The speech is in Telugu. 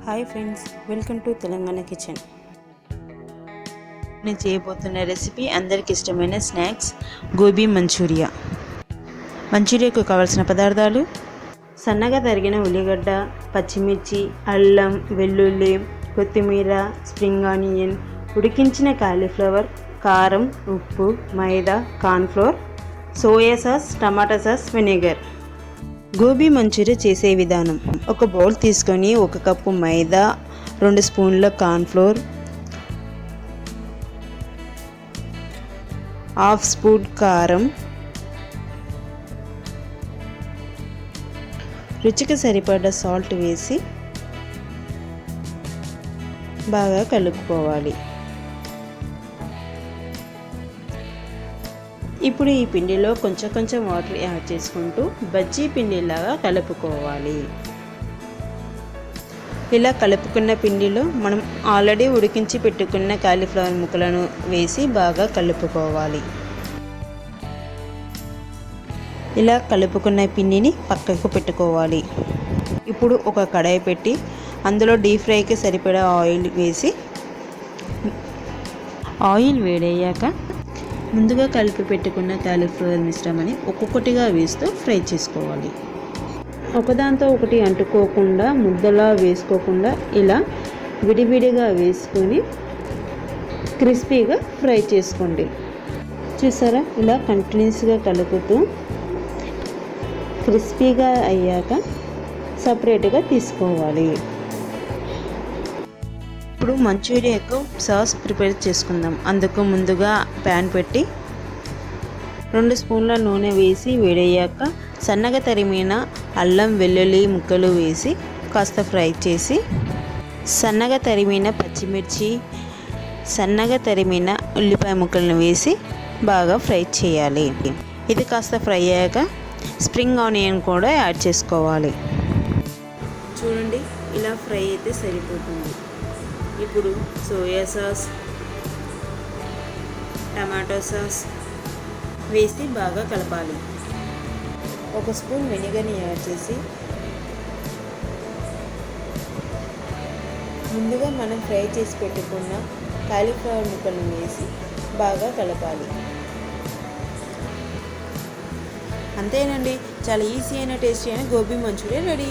Hi friends, welcome to Telangana kitchen. నేను చేయబోతున్న రెసిపీ అందరికి ఇష్టమైన స్నాక్స్ గోబీ మంచూరియా. మంచూరియాకు కావాల్సిన పదార్థాలు: సన్నగా తరిగిన ఉల్లిగడ్డ, పచ్చిమిర్చి, అల్లం, వెల్లుల్లి, కొత్తిమీర, స్ప్రింగ్ ఆనియన్, ఉడికించిన కాలీఫ్లవర్, కారం, ఉప్పు, మైదా, కార్న్ఫ్లోర్, సోయా సాస్, టమాటా సాస్, వెనిగర్. గోబీ మంచూరియా చేసే విధానం: ఒక బౌల్ తీసుకొని 1 కప్పు మైదా, 2 స్పూన్ల కార్న్ఫ్లోర్, 1/2 స్పూన్ కారం, రుచికి సరిపడా సాల్ట్ వేసి బాగా కలుపుకోవాలి. ఇప్పుడు ఈ పిండిలో కొంచెం వాటర్ యాడ్ చేసుకుంటూ బజ్జీ పిండిలాగా కలుపుకోవాలి. ఇలా కలుపుకున్న పిండిలో మనం ఆల్రెడీ ఉడికించి పెట్టుకున్న కాలీఫ్లవర్ ముక్కలను వేసి బాగా కలుపుకోవాలి. ఇలా కలుపుకున్న పిండిని పక్కకు పెట్టుకోవాలి. ఇప్పుడు ఒక కడాయి పెట్టి అందులో డీప్ ఫ్రైకి సరిపడా ఆయిల్ వేసి, ఆయిల్ వేడయ్యాక ముందుగా కలిపి పెట్టుకున్న కాలీఫ్లవర్ మిశ్రమాన్ని ఒక్కొక్కటిగా వేస్తూ ఫ్రై చేసుకోవాలి. ఒకదాంతో ఒకటి అంటుకోకుండా, ముద్దలా వేసుకోకుండా ఇలా విడివిడిగా వేసుకొని క్రిస్పీగా ఫ్రై చేసుకోండి. చూసారా, ఇలా కంటిన్యూస్గా కలుపుతూ క్రిస్పీగా అయ్యాక సపరేట్గా తీసుకోవాలి. ఇప్పుడు మంచూరియాకు సాస్ ప్రిపేర్ చేసుకుందాం. అందుకు ముందుగా ప్యాన్ పెట్టి 2 స్పూన్ల నూనె వేసి వేడయ్యాక సన్నగా తరిమిన అల్లం, వెల్లుల్లి ముక్కలు వేసి కాస్త ఫ్రై చేసి, సన్నగా తరిమిన పచ్చిమిర్చి, సన్నగా తరిమిన ఉల్లిపాయ ముక్కలను వేసి బాగా ఫ్రై చేయాలి. ఇది కాస్త ఫ్రై అయ్యాక స్ప్రింగ్ ఆనియన్ కూడా యాడ్ చేసుకోవాలి. చూడండి, ఇలా ఫ్రై అయితే సరిపోతుంది. ఇప్పుడు సోయా సాస్, టమాటో సాస్ వేసి బాగా కలపాలి. 1 స్పూన్ వెనిగర్ని యాడ్ చేసి ముందుగా మనం ఫ్రై చేసి పెట్టుకున్న కాలీఫ్లవర్ ముక్కలను వేసి బాగా కలపాలి. అంతేనండి, చాలా ఈజీ అయిన టేస్టీ అయిన గోబీ మంచూరియా రెడీ.